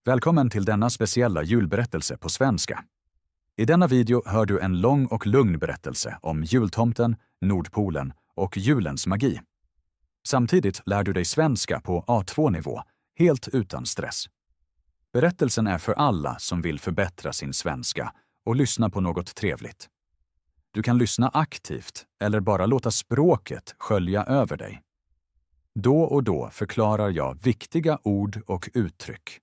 Välkommen till denna speciella julberättelse på svenska. I denna video hör du en lång och lugn berättelse om jultomten, Nordpolen och julens magi. Samtidigt lär du dig svenska på A2-nivå, helt utan stress. Berättelsen är för alla som vill förbättra sin svenska och lyssna på något trevligt. Du kan lyssna aktivt eller bara låta språket skölja över dig. Då och då förklarar jag viktiga ord och uttryck.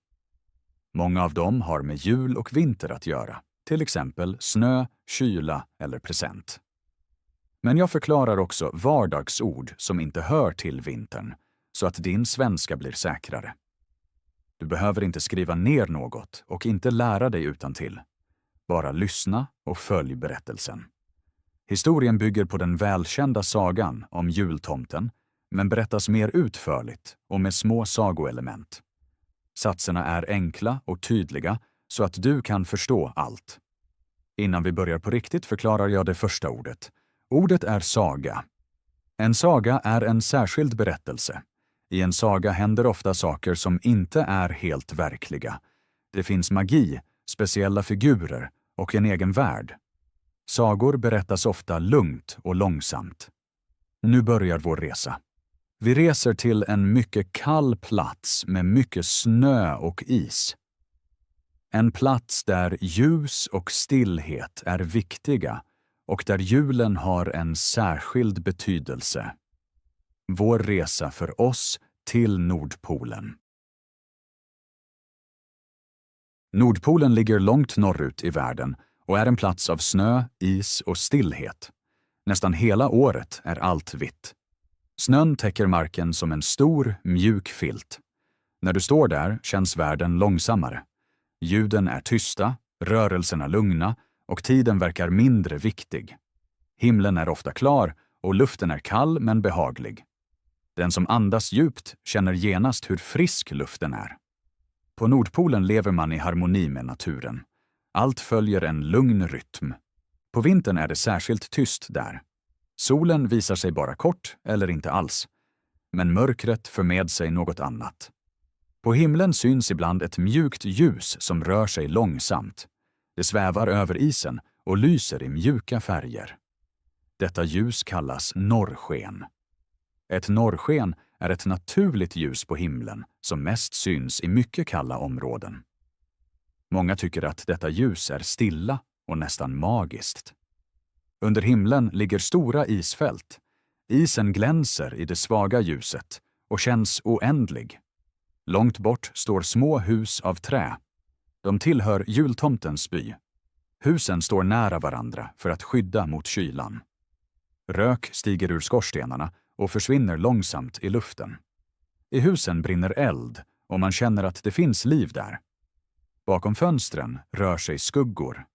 Många av dem har med jul och vinter att göra, till exempel snö, kyla eller present. Men jag förklarar också vardagsord som inte hör till vintern, så att din svenska blir säkrare. Du behöver inte skriva ner något och inte lära dig utantill. Bara lyssna och följ berättelsen. Historien bygger på den välkända sagan om jultomten, men berättas mer utförligt och med små sagoelement. Satserna är enkla och tydliga så att du kan förstå allt. Innan vi börjar på riktigt förklarar jag det första ordet. Ordet är saga. En saga är en särskild berättelse. I en saga händer ofta saker som inte är helt verkliga. Det finns magi, speciella figurer och en egen värld. Sagor berättas ofta lugnt och långsamt. Nu börjar vår resa. Vi reser till en mycket kall plats med mycket snö och is. En plats där ljus och stillhet är viktiga och där julen har en särskild betydelse. Vår resa för oss till Nordpolen. Nordpolen ligger långt norrut i världen och är en plats av snö, is och stillhet. Nästan hela året är allt vitt. Snön täcker marken som en stor, mjuk filt. När du står där känns världen långsammare. Ljuden är tysta, rörelserna lugna och tiden verkar mindre viktig. Himlen är ofta klar och luften är kall men behaglig. Den som andas djupt känner genast hur frisk luften är. På Nordpolen lever man i harmoni med naturen. Allt följer en lugn rytm. På vintern är det särskilt tyst där. Solen visar sig bara kort eller inte alls. Men mörkret för med sig något annat. På himlen syns ibland ett mjukt ljus som rör sig långsamt. Det svävar över isen och lyser i mjuka färger. Detta ljus kallas norrsken. Ett norrsken är ett naturligt ljus på himlen som mest syns i mycket kalla områden. Många tycker att detta ljus är stilla och nästan magiskt. Under himlen ligger stora isfält. Isen glänser i det svaga ljuset och känns oändlig. Långt bort står små hus av trä. De tillhör jultomtens by. Husen står nära varandra för att skydda mot kylan. Rök stiger ur skorstenarna och försvinner långsamt i luften. I husen brinner eld och man känner att det finns liv där. Bakom fönstren rör sig skuggor.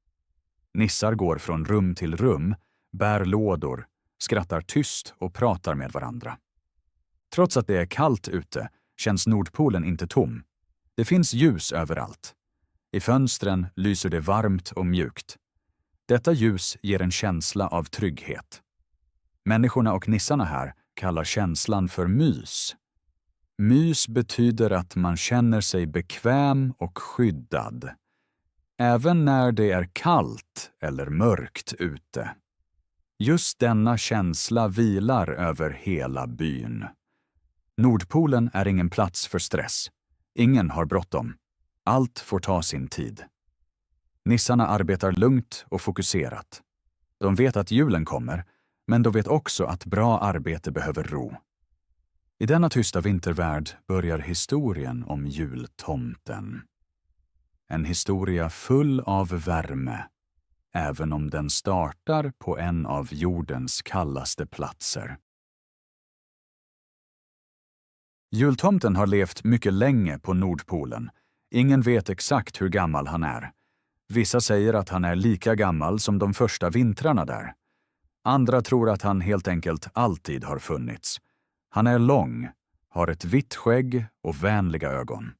Nissar går från rum till rum, bär lådor, skrattar tyst och pratar med varandra. Trots att det är kallt ute känns Nordpolen inte tom. Det finns ljus överallt. I fönstren lyser det varmt och mjukt. Detta ljus ger en känsla av trygghet. Människorna och nissarna här kallar känslan för mys. Mys betyder att man känner sig bekväm och skyddad. Även när det är kallt eller mörkt ute. Just denna känsla vilar över hela byn. Nordpolen är ingen plats för stress. Ingen har bråttom. Allt får ta sin tid. Nissarna arbetar lugnt och fokuserat. De vet att julen kommer, men de vet också att bra arbete behöver ro. I denna tysta vintervärld börjar historien om jultomten. En historia full av värme, även om den startar på en av jordens kallaste platser. Jultomten har levt mycket länge på Nordpolen. Ingen vet exakt hur gammal han är. Vissa säger att han är lika gammal som de första vintrarna där. Andra tror att han helt enkelt alltid har funnits. Han är lång, har ett vitt skägg och vänliga ögon.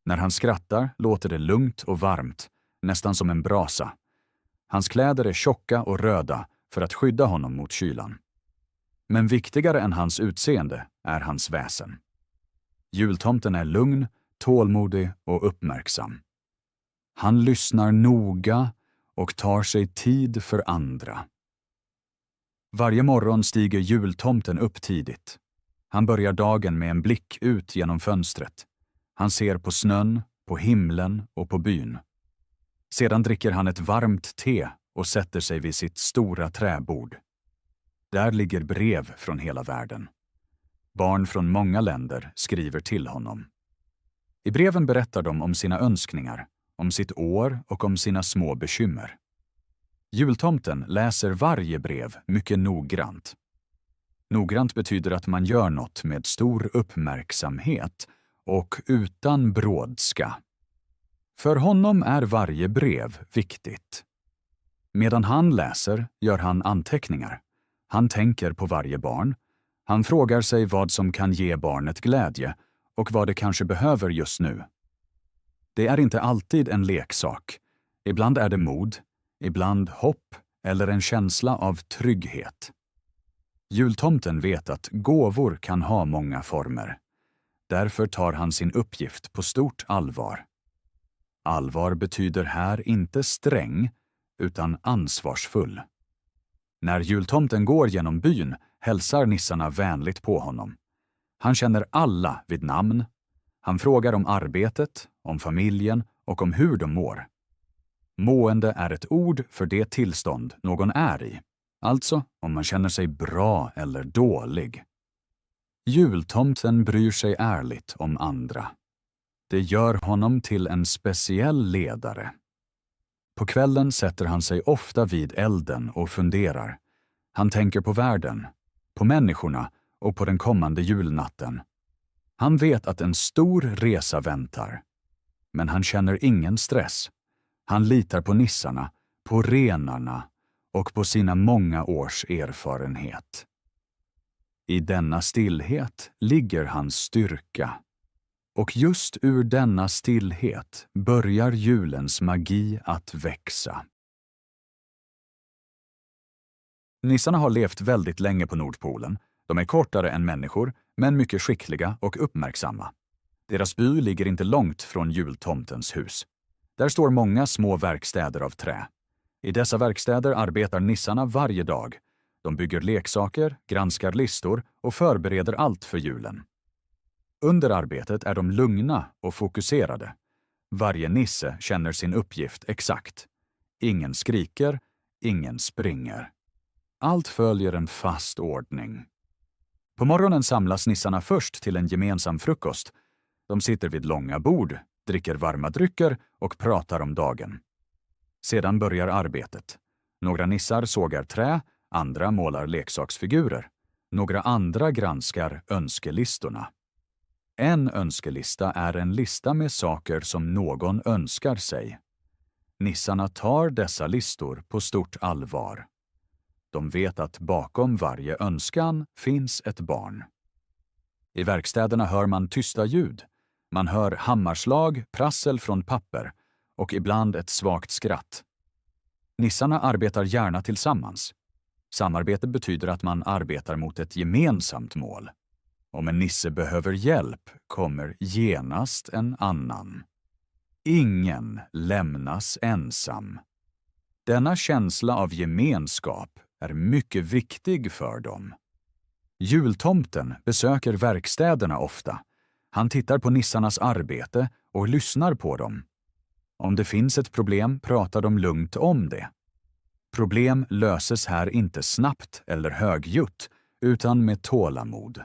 När han skrattar låter det lugnt och varmt, nästan som en brasa. Hans kläder är tjocka och röda för att skydda honom mot kylan. Men viktigare än hans utseende är hans väsen. Jultomten är lugn, tålmodig och uppmärksam. Han lyssnar noga och tar sig tid för andra. Varje morgon stiger jultomten upp tidigt. Han börjar dagen med en blick ut genom fönstret. Han ser på snön, på himlen och på byn. Sedan dricker han ett varmt te och sätter sig vid sitt stora träbord. Där ligger brev från hela världen. Barn från många länder skriver till honom. I breven berättar de om sina önskningar, om sitt år och om sina små bekymmer. Jultomten läser varje brev mycket noggrant. Noggrant betyder att man gör något med stor uppmärksamhet och utan brådska. För honom är varje brev viktigt. Medan han läser gör han anteckningar. Han tänker på varje barn. Han frågar sig vad som kan ge barnet glädje och vad det kanske behöver just nu. Det är inte alltid en leksak. Ibland är det mod, ibland hopp eller en känsla av trygghet. Jultomten vet att gåvor kan ha många former. Därför tar han sin uppgift på stort allvar. Allvar betyder här inte sträng, utan ansvarsfull. När jultomten går genom byn hälsar nissarna vänligt på honom. Han känner alla vid namn. Han frågar om arbetet, om familjen och om hur de mår. Mående är ett ord för det tillstånd någon är i. Alltså om man känner sig bra eller dålig. Jultomten bryr sig ärligt om andra. Det gör honom till en speciell ledare. På kvällen sätter han sig ofta vid elden och funderar. Han tänker på världen, på människorna och på den kommande julnatten. Han vet att en stor resa väntar. Men han känner ingen stress. Han litar på nissarna, på renarna och på sina många års erfarenhet. I denna stillhet ligger hans styrka. Och just ur denna stillhet börjar julens magi att växa. Nissarna har levt väldigt länge på Nordpolen. De är kortare än människor, men mycket skickliga och uppmärksamma. Deras by ligger inte långt från jultomtens hus. Där står många små verkstäder av trä. I dessa verkstäder arbetar nissarna varje dag. De bygger leksaker, granskar listor och förbereder allt för julen. Under arbetet är de lugna och fokuserade. Varje nisse känner sin uppgift exakt. Ingen skriker, ingen springer. Allt följer en fast ordning. På morgonen samlas nissarna först till en gemensam frukost. De sitter vid långa bord, dricker varma drycker och pratar om dagen. Sedan börjar arbetet. Några nissar sågar trä, andra målar leksaksfigurer. Några andra granskar önskelistorna. En önskelista är en lista med saker som någon önskar sig. Nissarna tar dessa listor på stort allvar. De vet att bakom varje önskan finns ett barn. I verkstäderna hör man tysta ljud. Man hör hammarslag, prassel från papper och ibland ett svagt skratt. Nissarna arbetar gärna tillsammans. Samarbete betyder att man arbetar mot ett gemensamt mål. Om en nisse behöver hjälp kommer genast en annan. Ingen lämnas ensam. Denna känsla av gemenskap är mycket viktig för dem. Jultomten besöker verkstäderna ofta. Han tittar på nissarnas arbete och lyssnar på dem. Om det finns ett problem pratar de lugnt om det. Problem löses här inte snabbt eller högljutt, utan med tålamod.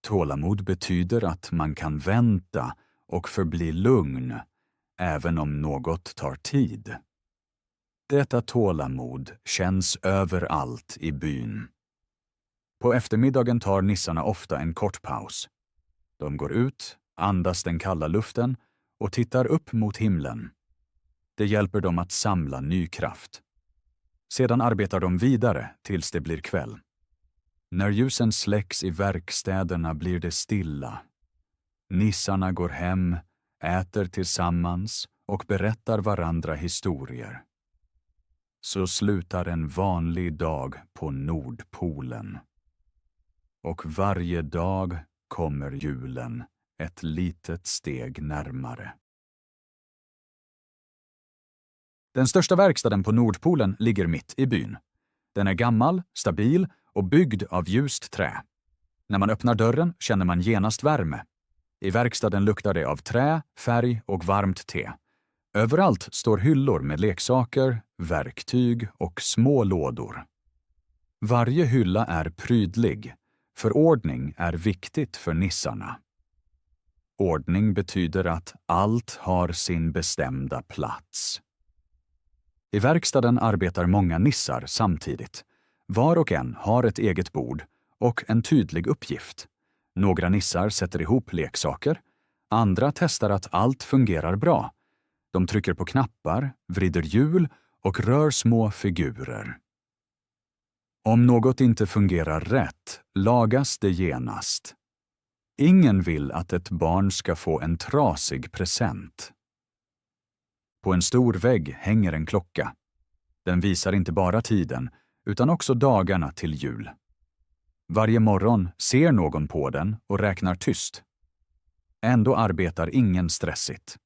Tålamod betyder att man kan vänta och förbli lugn, även om något tar tid. Detta tålamod känns överallt i byn. På eftermiddagen tar nissarna ofta en kort paus. De går ut, andas den kalla luften och tittar upp mot himlen. Det hjälper dem att samla ny kraft. Sedan arbetar de vidare tills det blir kväll. När ljusen släcks i verkstäderna blir det stilla. Nissarna går hem, äter tillsammans och berättar varandra historier. Så slutar en vanlig dag på Nordpolen. Och varje dag kommer julen ett litet steg närmare. Den största verkstaden på Nordpolen ligger mitt i byn. Den är gammal, stabil och byggd av ljust trä. När man öppnar dörren känner man genast värme. I verkstaden luktar det av trä, färg och varmt te. Överallt står hyllor med leksaker, verktyg och små lådor. Varje hylla är prydlig, för ordning är viktigt för nissarna. Ordning betyder att allt har sin bestämda plats. I verkstaden arbetar många nissar samtidigt. Var och en har ett eget bord och en tydlig uppgift. Några nissar sätter ihop leksaker, andra testar att allt fungerar bra. De trycker på knappar, vrider hjul och rör små figurer. Om något inte fungerar rätt, lagas det genast. Ingen vill att ett barn ska få en trasig present. På en stor vägg hänger en klocka. Den visar inte bara tiden, utan också dagarna till jul. Varje morgon ser någon på den och räknar tyst. Ändå arbetar ingen stressigt.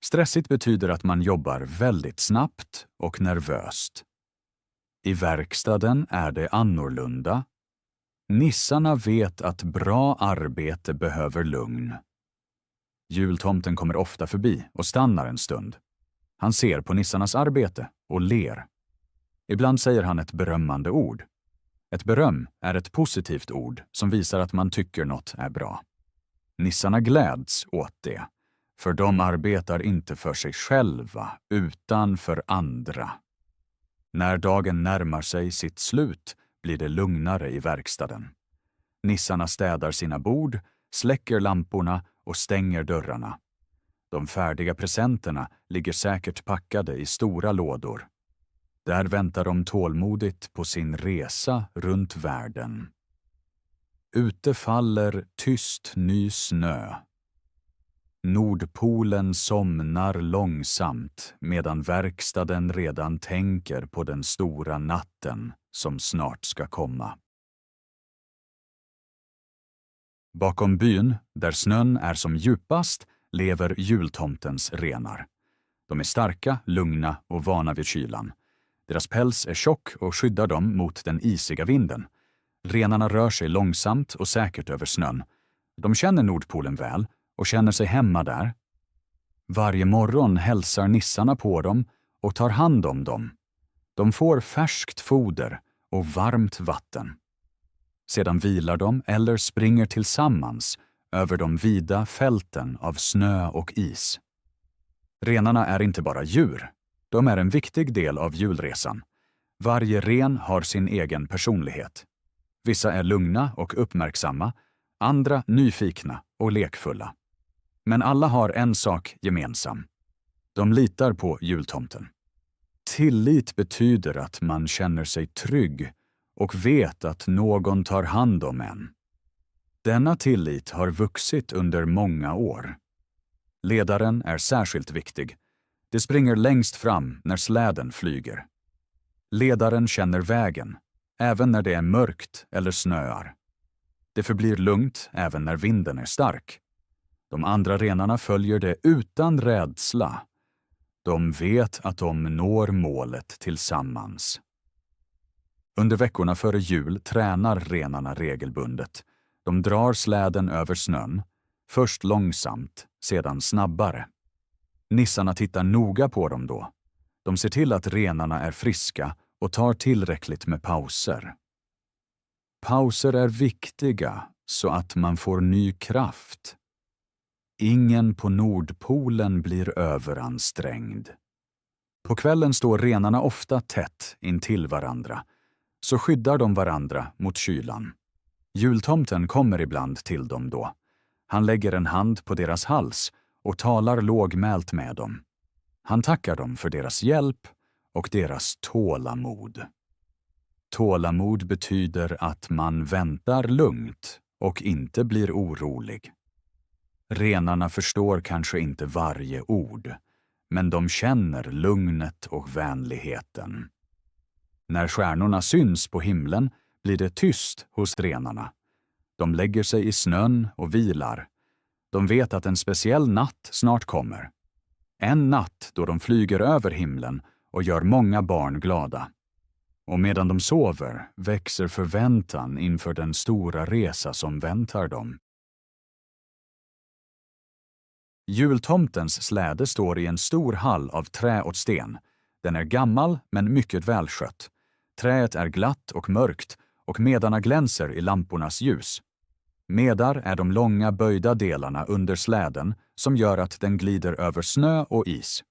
Stressigt betyder att man jobbar väldigt snabbt och nervöst. I verkstaden är det annorlunda. Nissarna vet att bra arbete behöver lugn. Jultomten kommer ofta förbi och stannar en stund. Han ser på nissarnas arbete och ler. Ibland säger han ett berömmande ord. Ett beröm är ett positivt ord som visar att man tycker något är bra. Nissarna gläds åt det, för de arbetar inte för sig själva utan för andra. När dagen närmar sig sitt slut blir det lugnare i verkstaden. Nissarna städar sina bord, släcker lamporna och stänger dörrarna. De färdiga presenterna ligger säkert packade i stora lådor. Där väntar de tålmodigt på sin resa runt världen. Ute faller tyst ny snö. Nordpolen somnar långsamt medan verkstaden redan tänker på den stora natten som snart ska komma. Bakom byn, där snön är som djupast, lever jultomtens renar. De är starka, lugna och vana vid kylan. Deras päls är tjock och skyddar dem mot den isiga vinden. Renarna rör sig långsamt och säkert över snön. De känner Nordpolen väl och känner sig hemma där. Varje morgon hälsar nissarna på dem och tar hand om dem. De får färskt foder och varmt vatten. Sedan vilar de eller springer tillsammans över de vida fälten av snö och is. Renarna är inte bara djur. De är en viktig del av julresan. Varje ren har sin egen personlighet. Vissa är lugna och uppmärksamma, andra nyfikna och lekfulla. Men alla har en sak gemensam. De litar på jultomten. Tillit betyder att man känner sig trygg och vet att någon tar hand om en. Denna tillit har vuxit under många år. Ledaren är särskilt viktig. Det springer längst fram när släden flyger. Ledaren känner vägen, även när det är mörkt eller snöar. Det förblir lugnt även när vinden är stark. De andra renarna följer det utan rädsla. De vet att de når målet tillsammans. Under veckorna före jul tränar renarna regelbundet. De drar släden över snön, först långsamt, sedan snabbare. Nissarna tittar noga på dem då. De ser till att renarna är friska och tar tillräckligt med pauser. Pauser är viktiga så att man får ny kraft. Ingen på Nordpolen blir överansträngd. På kvällen står renarna ofta tätt intill varandra, så skyddar de varandra mot kylan. Jultomten kommer ibland till dem då. Han lägger en hand på deras hals och talar lågmält med dem. Han tackar dem för deras hjälp och deras tålamod. Tålamod betyder att man väntar lugnt och inte blir orolig. Renarna förstår kanske inte varje ord, men de känner lugnet och vänligheten. När stjärnorna syns på himlen blir det tyst hos renarna. De lägger sig i snön och vilar. De vet att en speciell natt snart kommer. En natt då de flyger över himlen och gör många barn glada. Och medan de sover växer förväntan inför den stora resa som väntar dem. Jultomtens släde står i en stor hall av trä och sten. Den är gammal men mycket välskött. Träet är glatt och mörkt och medarna glänser i lampornas ljus. Medar är de långa böjda delarna under släden som gör att den glider över snö och is.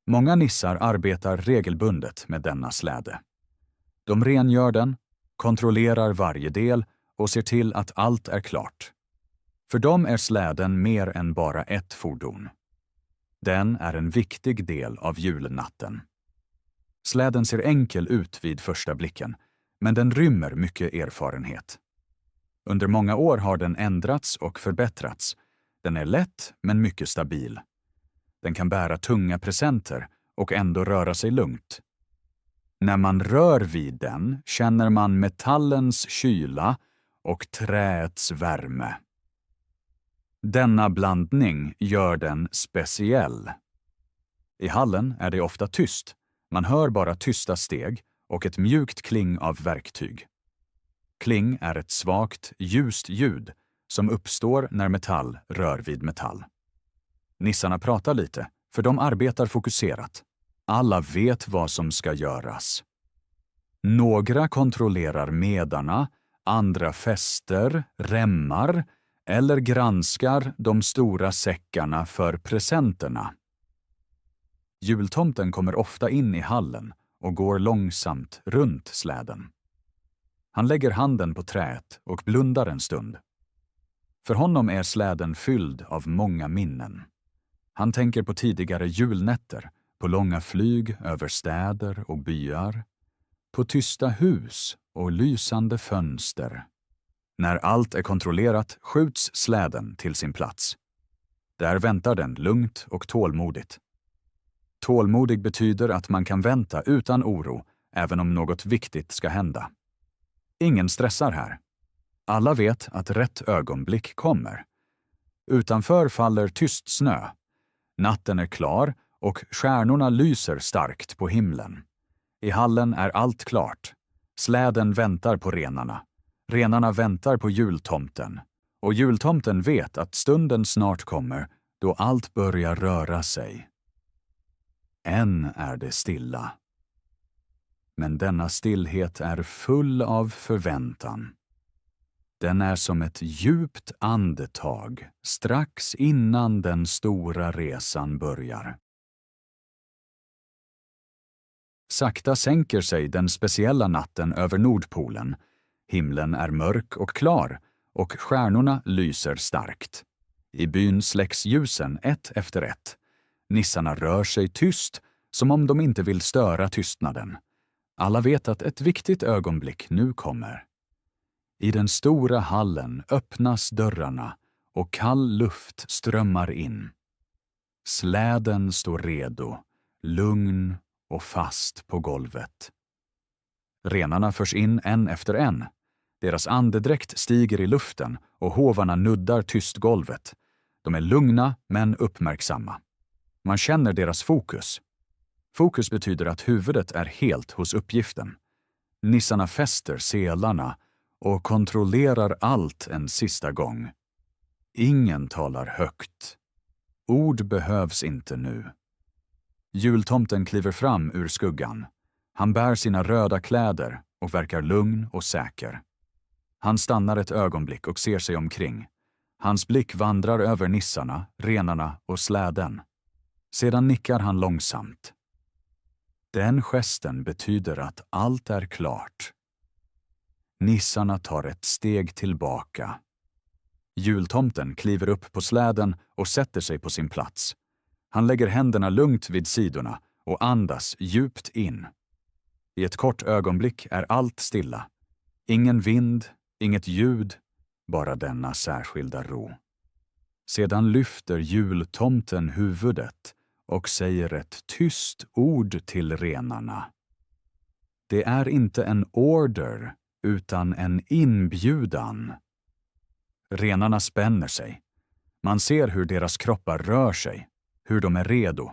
Många nissar arbetar regelbundet med denna släde. De rengör den, kontrollerar varje del och ser till att allt är klart. För dem är släden mer än bara ett fordon. Den är en viktig del av julnatten. Släden ser enkel ut vid första blicken, men den rymmer mycket erfarenhet. Under många år har den ändrats och förbättrats. Den är lätt men mycket stabil. Den kan bära tunga presenter och ändå röra sig lugnt. När man rör vid den känner man metallens kyla och träets värme. Denna blandning gör den speciell. I hallen är det ofta tyst. Man hör bara tysta steg och ett mjukt kling av verktyg. Kling är ett svagt, ljust ljud som uppstår när metall rör vid metall. Nissarna pratar lite, för de arbetar fokuserat. Alla vet vad som ska göras. Några kontrollerar medarna, andra fäster, remmar eller granskar de stora säckarna för presenterna. Jultomten kommer ofta in i hallen och går långsamt runt släden. Han lägger handen på träet och blundar en stund. För honom är släden fylld av många minnen. Han tänker på tidigare julnätter, på långa flyg över städer och byar, på tysta hus och lysande fönster. När allt är kontrollerat skjuts släden till sin plats. Där väntar den lugnt och tålmodigt. Tålmodig betyder att man kan vänta utan oro, även om något viktigt ska hända. Ingen stressar här. Alla vet att rätt ögonblick kommer. Utanför faller tyst snö. Natten är klar och stjärnorna lyser starkt på himlen. I hallen är allt klart. Släden väntar på renarna. Renarna väntar på jultomten. Och jultomten vet att stunden snart kommer då allt börjar röra sig. Än är det stilla. Men denna stillhet är full av förväntan. Den är som ett djupt andetag strax innan den stora resan börjar. Sakta sänker sig den speciella natten över Nordpolen. Himlen är mörk och klar och stjärnorna lyser starkt. I byn släcks ljusen ett efter ett. Nissarna rör sig tyst, som om de inte vill störa tystnaden. Alla vet att ett viktigt ögonblick nu kommer. I den stora hallen öppnas dörrarna och kall luft strömmar in. Släden står redo, lugn och fast på golvet. Renarna förs in en efter en. Deras andedräkt stiger i luften och hovarna nuddar tyst golvet. De är lugna men uppmärksamma. Man känner deras fokus. Fokus betyder att huvudet är helt hos uppgiften. Nissarna fäster selarna och kontrollerar allt en sista gång. Ingen talar högt. Ord behövs inte nu. Jultomten kliver fram ur skuggan. Han bär sina röda kläder och verkar lugn och säker. Han stannar ett ögonblick och ser sig omkring. Hans blick vandrar över nissarna, renarna och släden. Sedan nickar han långsamt. Den gesten betyder att allt är klart. Nissarna tar ett steg tillbaka. Jultomten kliver upp på släden och sätter sig på sin plats. Han lägger händerna lugnt vid sidorna och andas djupt in. I ett kort ögonblick är allt stilla. Ingen vind, inget ljud, bara denna särskilda ro. Sedan lyfter jultomten huvudet och säger ett tyst ord till renarna. Det är inte en order utan en inbjudan. Renarna spänner sig. Man ser hur deras kroppar rör sig, hur de är redo.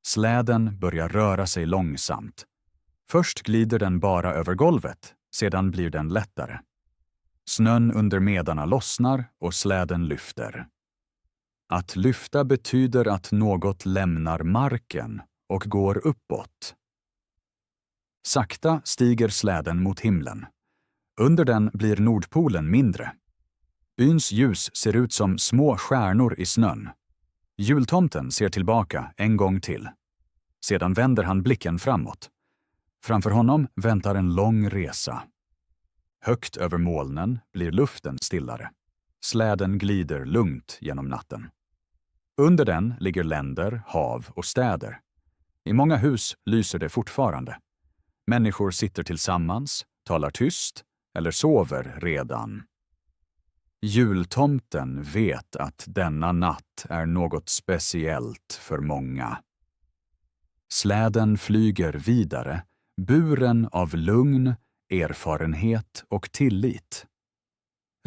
Släden börjar röra sig långsamt. Först glider den bara över golvet, sedan blir den lättare. Snön under medarna lossnar och släden lyfter. Att lyfta betyder att något lämnar marken och går uppåt. Sakta stiger släden mot himlen. Under den blir Nordpolen mindre. Byns ljus ser ut som små stjärnor i snön. Jultomten ser tillbaka en gång till. Sedan vänder han blicken framåt. Framför honom väntar en lång resa. Högt över molnen blir luften stillare. Släden glider lugnt genom natten. Under den ligger länder, hav och städer. I många hus lyser det fortfarande. Människor sitter tillsammans, talar tyst eller sover redan. Jultomten vet att denna natt är något speciellt för många. Släden flyger vidare, buren av lugn, erfarenhet och tillit.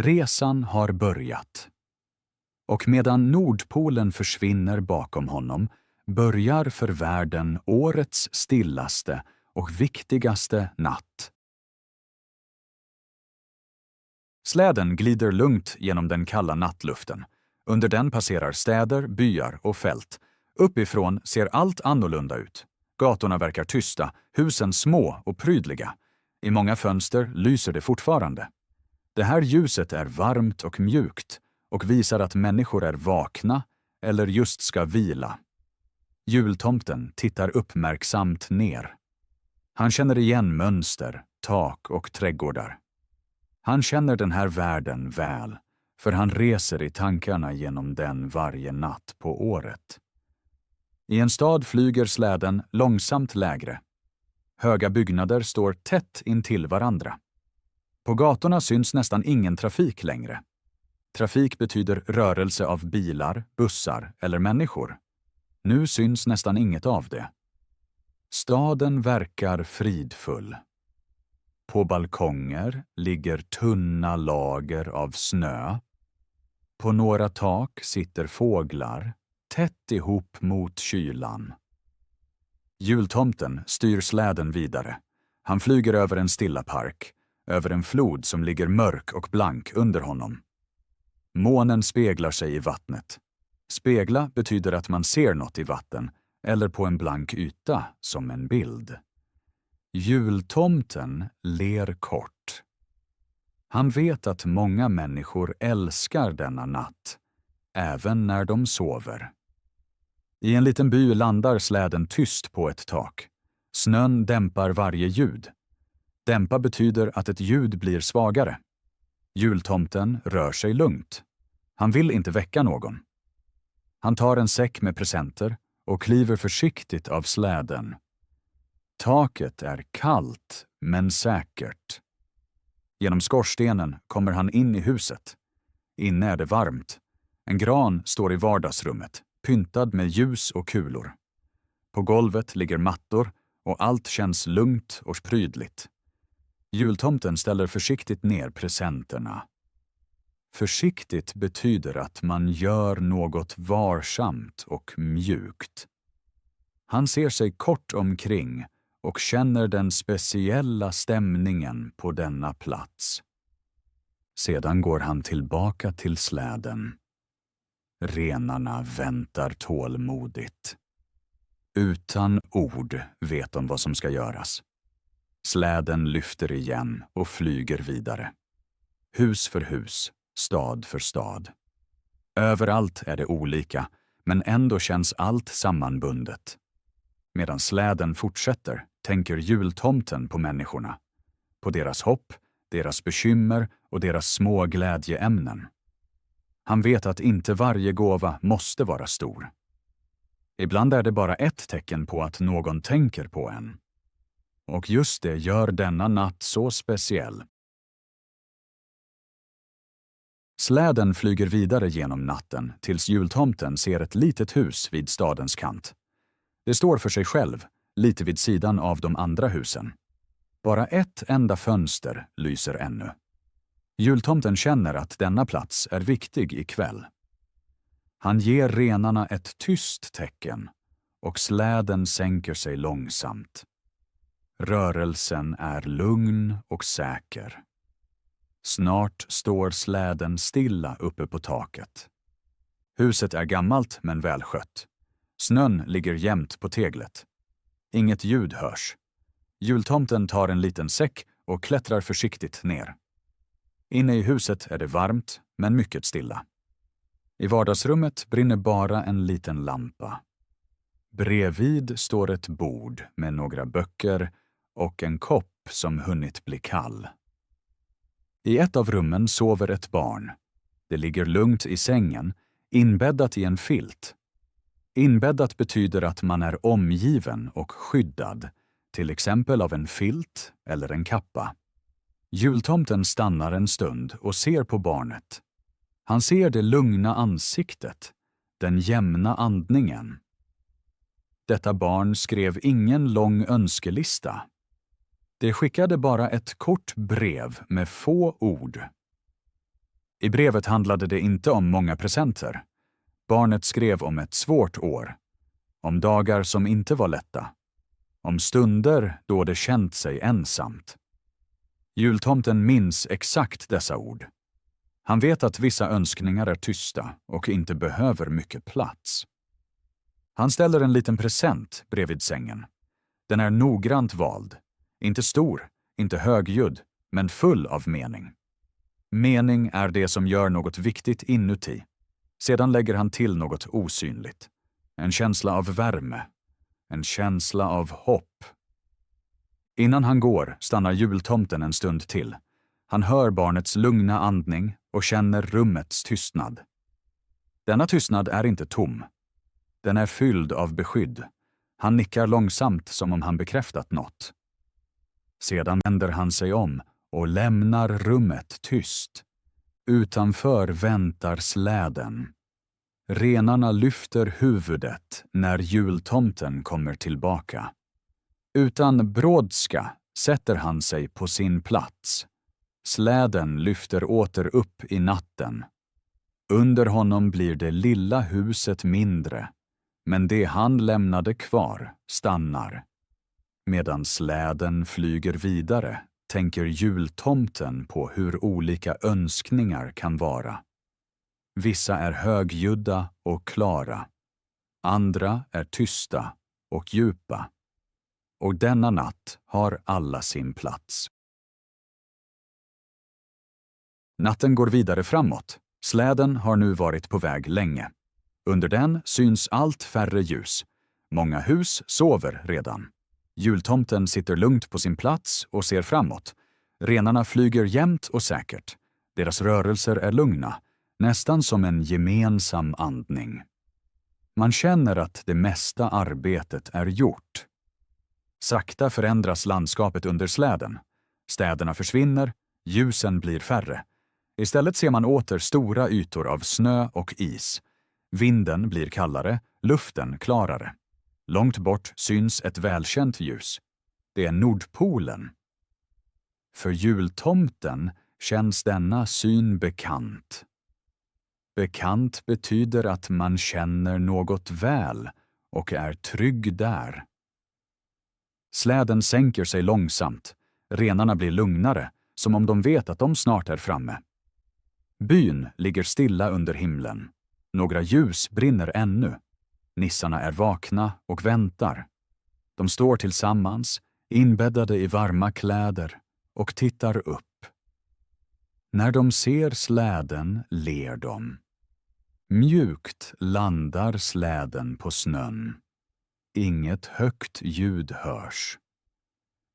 Resan har börjat. Och medan Nordpolen försvinner bakom honom börjar för världen årets stillaste och viktigaste natt. Släden glider lugnt genom den kalla nattluften. Under den passerar städer, byar och fält. Uppifrån ser allt annorlunda ut. Gatorna verkar tysta, husen små och prydliga. I många fönster lyser det fortfarande. Det här ljuset är varmt och mjukt och visar att människor är vakna eller just ska vila. Jultomten tittar uppmärksamt ner. Han känner igen mönster, tak och trädgårdar. Han känner den här världen väl, för han reser i tankarna genom den varje natt på året. I en stad flyger släden långsamt lägre. Höga byggnader står tätt intill varandra. På gatorna syns nästan ingen trafik längre. Trafik betyder rörelse av bilar, bussar eller människor. Nu syns nästan inget av det. Staden verkar fridfull. På balkonger ligger tunna lager av snö. På några tak sitter fåglar, tätt ihop mot kylan. Jultomten styr släden vidare. Han flyger över en stilla park, över en flod som ligger mörk och blank under honom. Månen speglar sig i vattnet. Spegla betyder att man ser något i vatten eller på en blank yta som en bild. Jultomten ler kort. Han vet att många människor älskar denna natt, även när de sover. I en liten by landar släden tyst på ett tak. Snön dämpar varje ljud. Dämpa betyder att ett ljud blir svagare. Jultomten rör sig lugnt. Han vill inte väcka någon. Han tar en säck med presenter och kliver försiktigt av släden. Taket är kallt, men säkert. Genom skorstenen kommer han in i huset. Inne är det varmt. En gran står i vardagsrummet, pyntad med ljus och kulor. På golvet ligger mattor och allt känns lugnt och prydligt. Jultomten ställer försiktigt ner presenterna. Försiktigt betyder att man gör något varsamt och mjukt. Han ser sig kort omkring och känner den speciella stämningen på denna plats. Sedan går han tillbaka till släden. Renarna väntar tålmodigt. Utan ord vet de vad som ska göras. Släden lyfter igen och flyger vidare. Hus för hus, stad för stad. Överallt är det olika, men ändå känns allt sammanbundet. Medan släden fortsätter tänker jultomten på människorna. På deras hopp, deras bekymmer och deras små glädjeämnen. Han vet att inte varje gåva måste vara stor. Ibland är det bara ett tecken på att någon tänker på en. Och just det gör denna natt så speciell. Släden flyger vidare genom natten tills jultomten ser ett litet hus vid stadens kant. Det står för sig själv, lite vid sidan av de andra husen. Bara ett enda fönster lyser ännu. Jultomten känner att denna plats är viktig ikväll. Han ger renarna ett tyst tecken och släden sänker sig långsamt. Rörelsen är lugn och säker. Snart står släden stilla uppe på taket. Huset är gammalt men välskött. Snön ligger jämnt på teglet. Inget ljud hörs. Jultomten tar en liten säck och klättrar försiktigt ner. Inne i huset är det varmt men mycket stilla. I vardagsrummet brinner bara en liten lampa. Bredvid står ett bord med några böcker och en kopp som hunnit bli kall. I ett av rummen sover ett barn. Det ligger lugnt i sängen, inbäddat i en filt. Inbäddat betyder att man är omgiven och skyddad, till exempel av en filt eller en kappa. Jultomten stannar en stund och ser på barnet. Han ser det lugna ansiktet, den jämna andningen. Detta barn skrev ingen lång önskelista. Det skickade bara ett kort brev med få ord. I brevet handlade det inte om många presenter. Barnet skrev om ett svårt år, om dagar som inte var lätta, om stunder då det känt sig ensamt. Jultomten minns exakt dessa ord. Han vet att vissa önskningar är tysta och inte behöver mycket plats. Han ställer en liten present bredvid sängen. Den är noggrant vald. Inte stor, inte högljudd, men full av mening. Mening är det som gör något viktigt inuti. Sedan lägger han till något osynligt. En känsla av värme. En känsla av hopp. Innan han går stannar jultomten en stund till. Han hör barnets lugna andning och känner rummets tystnad. Denna tystnad är inte tom. Den är fylld av beskydd. Han nickar långsamt som om han bekräftat något. Sedan vänder han sig om och lämnar rummet tyst. Utanför väntar släden. Renarna lyfter huvudet när jultomten kommer tillbaka. Utan brådska sätter han sig på sin plats. Släden lyfter åter upp i natten. Under honom blir det lilla huset mindre, men det han lämnade kvar stannar. Medan släden flyger vidare tänker jultomten på hur olika önskningar kan vara. Vissa är högljudda och klara. Andra är tysta och djupa. Och denna natt har alla sin plats. Natten går vidare framåt. Släden har nu varit på väg länge. Under den syns allt färre ljus. Många hus sover redan. Jultomten sitter lugnt på sin plats och ser framåt. Renarna flyger jämnt och säkert. Deras rörelser är lugna, nästan som en gemensam andning. Man känner att det mesta arbetet är gjort. Sakta förändras landskapet under släden. Städerna försvinner, ljusen blir färre. Istället ser man åter stora ytor av snö och is. Vinden blir kallare, luften klarare. Långt bort syns ett välkänt ljus. Det är Nordpolen. För jultomten känns denna syn bekant. Bekant betyder att man känner något väl och är trygg där. Släden sänker sig långsamt. Renarna blir lugnare, som om de vet att de snart är framme. Byn ligger stilla under himlen. Några ljus brinner ännu. Nissarna är vakna och väntar. De står tillsammans, inbäddade i varma kläder, och tittar upp. När de ser släden ler de. Mjukt landar släden på snön. Inget högt ljud hörs.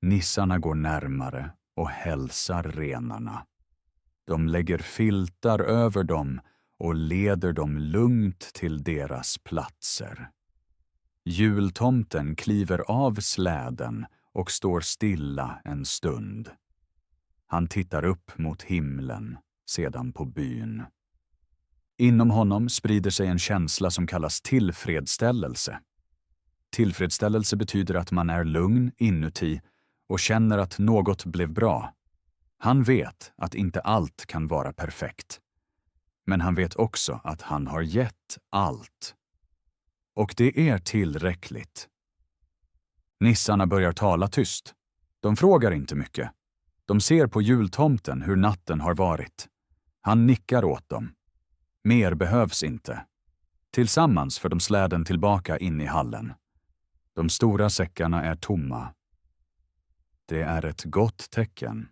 Nissarna går närmare och hälsar renarna. De lägger filtar över dem och leder dem lugnt till deras platser. Jultomten kliver av släden och står stilla en stund. Han tittar upp mot himlen, sedan på byn. Inom honom sprider sig en känsla som kallas tillfredsställelse. Tillfredsställelse betyder att man är lugn inuti och känner att något blev bra. Han vet att inte allt kan vara perfekt. Men han vet också att han har gett allt. Och det är tillräckligt. Nissarna börjar tala tyst. De frågar inte mycket. De ser på jultomten hur natten har varit. Han nickar åt dem. Mer behövs inte. Tillsammans för de släden tillbaka in i hallen. De stora säckarna är tomma. Det är ett gott tecken.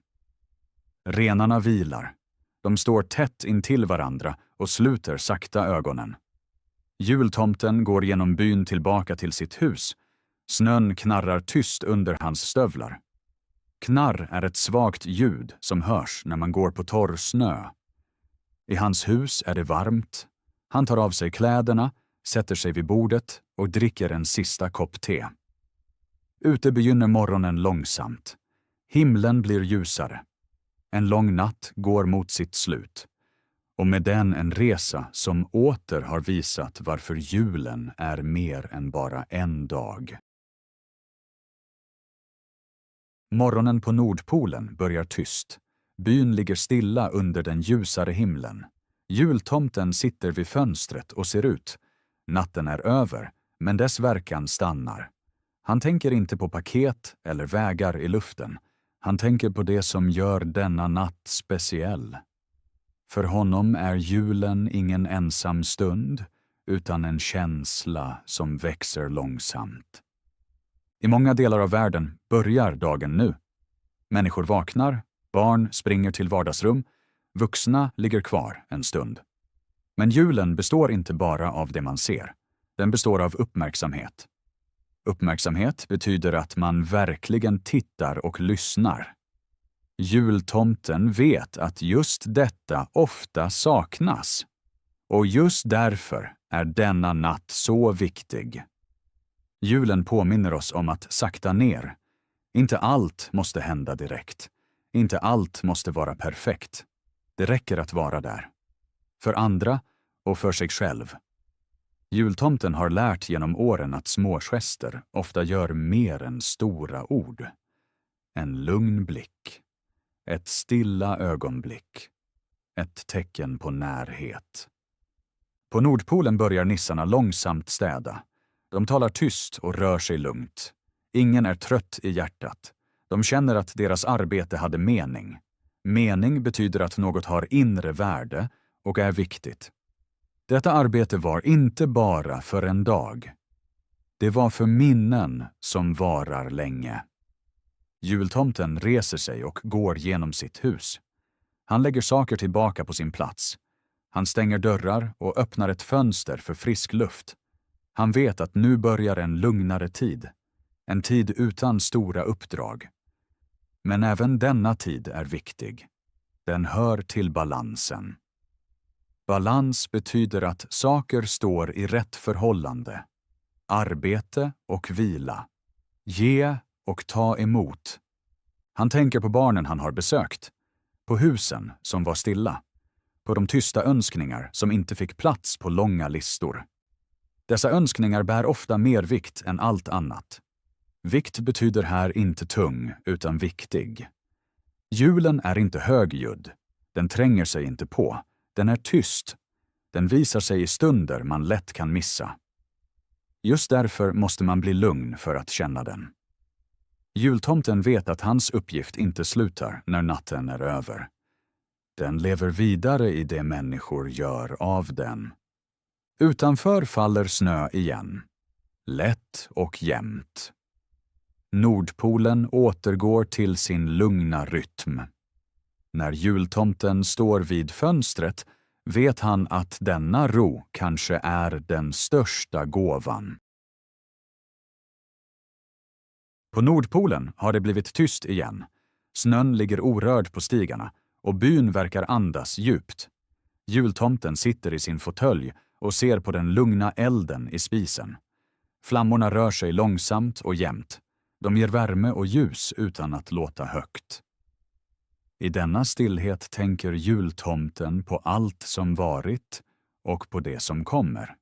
Renarna vilar. De står tätt intill varandra och sluter sakta ögonen. Jultomten går genom byn tillbaka till sitt hus. Snön knarrar tyst under hans stövlar. Knarr är ett svagt ljud som hörs när man går på torr snö. I hans hus är det varmt. Han tar av sig kläderna, sätter sig vid bordet och dricker en sista kopp te. Ute begynner morgonen långsamt. Himlen blir ljusare. En lång natt går mot sitt slut. Och med den en resa som åter har visat varför julen är mer än bara en dag. Morgonen på Nordpolen börjar tyst. Byn ligger stilla under den ljusare himlen. Jultomten sitter vid fönstret och ser ut. Natten är över, men dess verkan stannar. Han tänker inte på paket eller vägar i luften. Han tänker på det som gör denna natt speciell. För honom är julen ingen ensam stund, utan en känsla som växer långsamt. I många delar av världen börjar dagen nu. Människor vaknar, barn springer till vardagsrum, vuxna ligger kvar en stund. Men julen består inte bara av det man ser. Den består av uppmärksamhet. Uppmärksamhet betyder att man verkligen tittar och lyssnar. Jultomten vet att just detta ofta saknas. Och just därför är denna natt så viktig. Julen påminner oss om att sakta ner. Inte allt måste hända direkt. Inte allt måste vara perfekt. Det räcker att vara där. För andra och för sig själv. Jultomten har lärt genom åren att små gester ofta gör mer än stora ord. En lugn blick. Ett stilla ögonblick. Ett tecken på närhet. På Nordpolen börjar nissarna långsamt städa. De talar tyst och rör sig lugnt. Ingen är trött i hjärtat. De känner att deras arbete hade mening. Mening betyder att något har inre värde och är viktigt. Detta arbete var inte bara för en dag. Det var för minnen som varar länge. Jultomten reser sig och går genom sitt hus. Han lägger saker tillbaka på sin plats. Han stänger dörrar och öppnar ett fönster för frisk luft. Han vet att nu börjar en lugnare tid. En tid utan stora uppdrag. Men även denna tid är viktig. Den hör till balansen. Balans betyder att saker står i rätt förhållande. Arbete och vila. Ge och ta emot. Han tänker på barnen han har besökt. På husen som var stilla. På de tysta önskningar som inte fick plats på långa listor. Dessa önskningar bär ofta mer vikt än allt annat. Vikt betyder här inte tung, utan viktig. Julen är inte högljudd. Den tränger sig inte på. Den är tyst. Den visar sig i stunder man lätt kan missa. Just därför måste man bli lugn för att känna den. Jultomten vet att hans uppgift inte slutar när natten är över. Den lever vidare i det människor gör av den. Utanför faller snö igen. Lätt och jämnt. Nordpolen återgår till sin lugna rytm. När jultomten står vid fönstret vet han att denna ro kanske är den största gåvan. På Nordpolen har det blivit tyst igen. Snön ligger orörd på stigarna och byn verkar andas djupt. Jultomten sitter i sin fåtölj och ser på den lugna elden i spisen. Flammorna rör sig långsamt och jämnt. De ger värme och ljus utan att låta högt. I denna stillhet tänker jultomten på allt som varit och på det som kommer.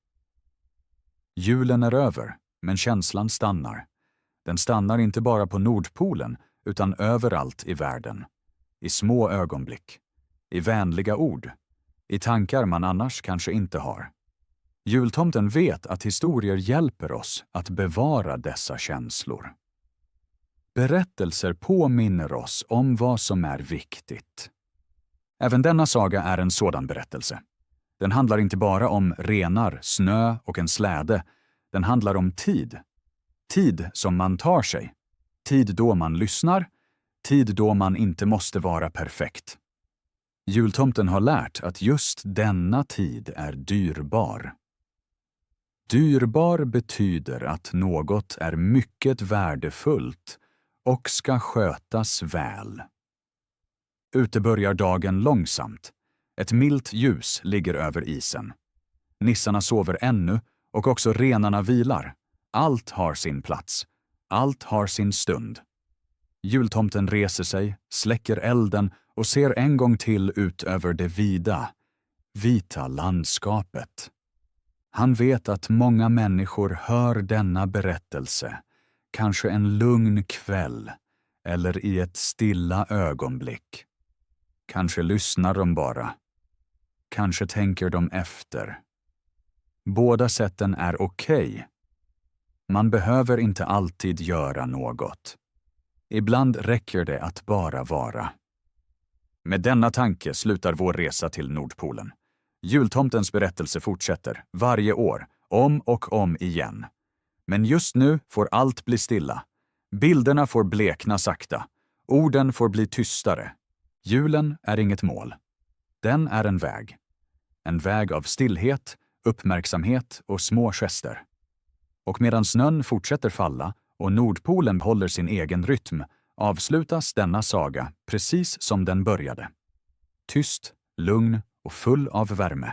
Julen är över, men känslan stannar. Den stannar inte bara på Nordpolen utan överallt i världen. I små ögonblick. I vänliga ord. i tankar man annars kanske inte har. Jultomten vet att historier hjälper oss att bevara dessa känslor. Berättelser påminner oss om vad som är viktigt. Även denna saga är en sådan berättelse. Den handlar inte bara om renar, snö och en släde. Den handlar om tid. Tid som man tar sig. Tid då man lyssnar. Tid då man inte måste vara perfekt. Jultomten har lärt att just denna tid är dyrbar. Dyrbar betyder att något är mycket värdefullt och ska skötas väl. Ute börjar dagen långsamt. Ett milt ljus ligger över isen. Nissarna sover ännu och också renarna vilar. Allt har sin plats. Allt har sin stund. Jultomten reser sig, släcker elden och ser en gång till ut över det vida, vita landskapet. Han vet att många människor hör denna berättelse, kanske en lugn kväll eller i ett stilla ögonblick. Kanske lyssnar de bara. Kanske tänker de efter. Båda sätten är okej. Man behöver inte alltid göra något. Ibland räcker det att bara vara. Med denna tanke slutar vår resa till Nordpolen. Jultomtens berättelse fortsätter varje år, om och om igen. Men just nu får allt bli stilla. Bilderna får blekna sakta. Orden får bli tystare. Julen är inget mål. Den är en väg. En väg av stillhet, uppmärksamhet och små gester. Och medan snön fortsätter falla och Nordpolen håller sin egen rytm avslutas denna saga precis som den började. Tyst, lugn och full av värme.